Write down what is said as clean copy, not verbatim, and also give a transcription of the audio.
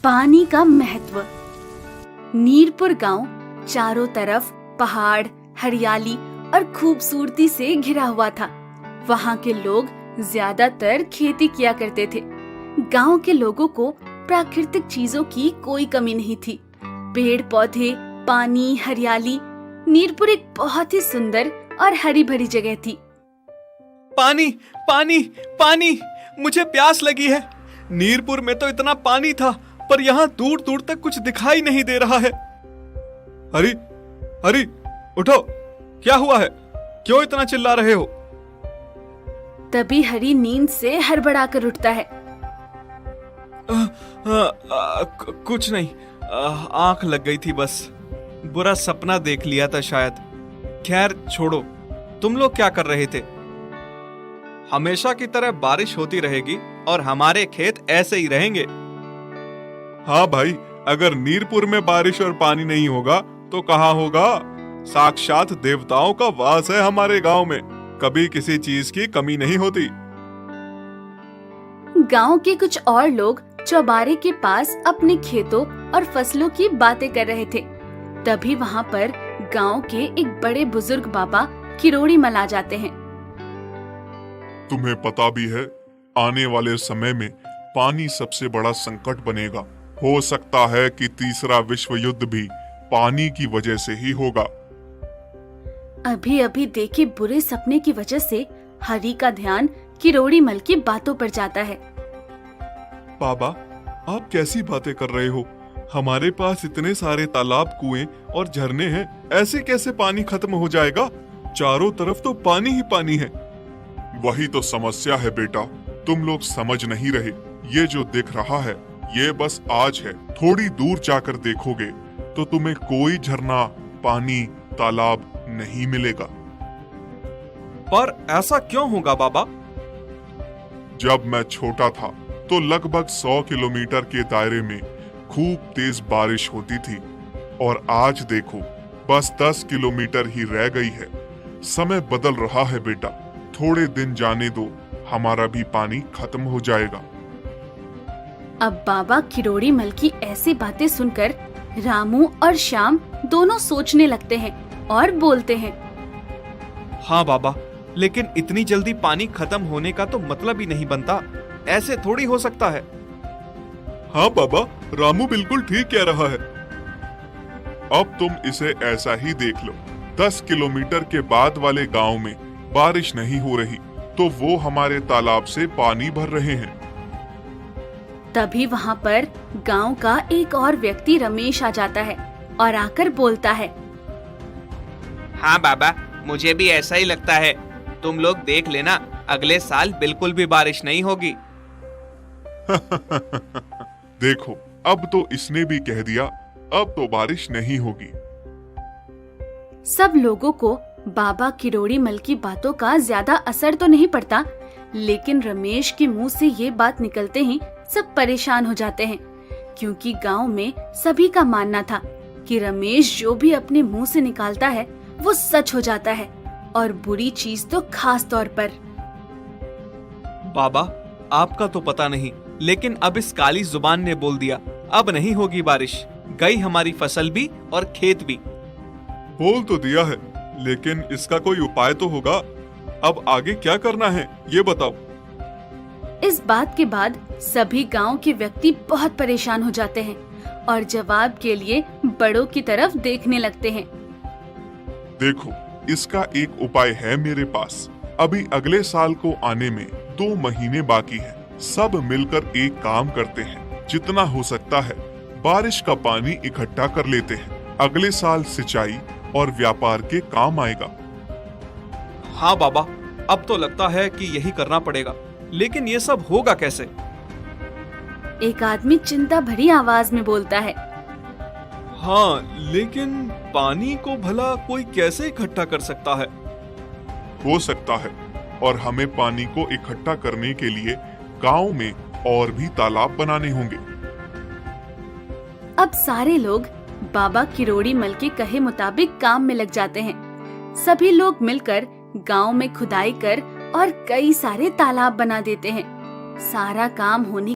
पानी का महत्व। नीरपुर गांव चारों तरफ पहाड़, हरियाली और खूबसूरती से घिरा हुआ था। वहाँ के लोग ज्यादातर खेती किया करते थे। गांव के लोगों को प्राकृतिक चीजों की कोई कमी नहीं थी। पेड़ पौधे, पानी, हरियाली। नीरपुर एक बहुत ही सुंदर और हरी भरी जगह थी। पानी पानी पानी, मुझे प्यास लगी है। नीरपुर में तो इतना पानी था, पर यहाँ दूर दूर तक कुछ दिखाई नहीं दे रहा है। हरी हरी, उठो, क्या हुआ है? क्यों इतना चिल्ला रहे हो? तभी हरी नींद से हड़बड़ाकर उठता है। कुछ नहीं, आंख लग गई थी बस। बुरा सपना देख लिया था शायद। खैर छोड़ो, तुम लोग क्या कर रहे थे? हमेशा की तरह बारिश होती रहेगी और हमारे खेत ऐसे ही रहेंगे। हाँ भाई, अगर नीरपुर में बारिश और पानी नहीं होगा तो कहाँ होगा? साक्षात देवताओं का वास है हमारे गांव में। कभी किसी चीज की कमी नहीं होती। गांव के कुछ और लोग चौबारे के पास अपने खेतों और फसलों की बातें कर रहे थे। तभी वहाँ पर गांव के एक बड़े बुजुर्ग बाबा किरोड़ी मल आ जाते हैं। तुम्हें पता भी है, आने वाले समय में पानी सबसे बड़ा संकट बनेगा। हो सकता है कि तीसरा विश्व युद्ध भी पानी की वजह से ही होगा। अभी अभी देखे बुरे सपने की वजह से हरी का ध्यान किरोड़ी मल की बातों पर जाता है। बाबा, आप कैसी बातें कर रहे हो? हमारे पास इतने सारे तालाब, कुएं और झरने हैं, ऐसे कैसे पानी खत्म हो जाएगा? चारों तरफ तो पानी ही पानी है। वही तो समस्या है बेटा, तुम लोग समझ नहीं रहे। ये जो दिख रहा है, ये बस आज है। थोड़ी दूर जाकर देखोगे तो तुम्हें कोई झरना, पानी, तालाब नहीं मिलेगा। पर ऐसा क्यों होगा बाबा? जब मैं छोटा था तो लगभग 100 किलोमीटर के दायरे में खूब तेज बारिश होती थी, और आज देखो बस 10 किलोमीटर ही रह गई है। समय बदल रहा है बेटा, थोड़े दिन जाने दो, हमारा भी पानी खत्म हो जाएगा। अब बाबा किरोड़ी मल की ऐसी बातें सुनकर रामू और श्याम दोनों सोचने लगते हैं और बोलते हैं, हाँ बाबा, लेकिन इतनी जल्दी पानी खत्म होने का तो मतलब ही नहीं बनता। ऐसे थोड़ी हो सकता है। हाँ बाबा, रामू बिल्कुल ठीक कह रहा है। अब तुम इसे ऐसा ही देख लो, 10 किलोमीटर के बाद वाले गांव में बारिश नहीं हो रही, तो वो हमारे तालाब से पानी भर रहे हैं। तभी वहाँ पर गांव का एक और व्यक्ति रमेश आ जाता है और आकर बोलता है, हाँ बाबा, मुझे भी ऐसा ही लगता है। तुम लोग देख लेना, अगले साल बिल्कुल भी बारिश नहीं होगी। देखो, अब तो इसने भी कह दिया, अब तो बारिश नहीं होगी। सब लोगों को बाबा किरोड़ी मल की बातों का ज्यादा असर तो नहीं पड़ता, लेकिन रमेश के मुंह से ये बात निकलते ही सब परेशान हो जाते हैं, क्योंकि गांव में सभी का मानना था कि रमेश जो भी अपने मुंह से निकालता है वो सच हो जाता है, और बुरी चीज तो खास तौर पर। बाबा, आपका तो पता नहीं, लेकिन अब इस काली जुबान ने बोल दिया, अब नहीं होगी बारिश। गई हमारी फसल भी और खेत भी। बोल तो दिया है, लेकिन इसका कोई उपाय तो होगा। अब आगे क्या करना है, ये बताओ। इस बात के बाद सभी गांव के व्यक्ति बहुत परेशान हो जाते हैं और जवाब के लिए बड़ों की तरफ देखने लगते हैं। देखो, इसका एक उपाय है मेरे पास। अभी अगले साल को आने में 2 महीने बाकी है। सब मिलकर एक काम करते हैं, जितना हो सकता है बारिश का पानी इकट्ठा कर लेते हैं। अगले साल सिंचाई और व्यापार के काम आएगा। हाँ बाबा, अब तो लगता है कि यही करना पड़ेगा, लेकिन ये सब होगा कैसे? एक आदमी चिंता भरी आवाज में बोलता है, हाँ, लेकिन पानी को भला कोई कैसे इकट्ठा कर सकता है? हो सकता है, और हमें पानी को इकट्ठा करने के लिए गांव में और भी तालाब बनाने होंगे। अब सारे लोग बाबा किरोड़ी मल के कहे मुताबिक काम में लग जाते हैं। सभी लोग मिलकर गांव में खुदाई कर और कई सारे तालाब बना देते हैं। सारा काम होने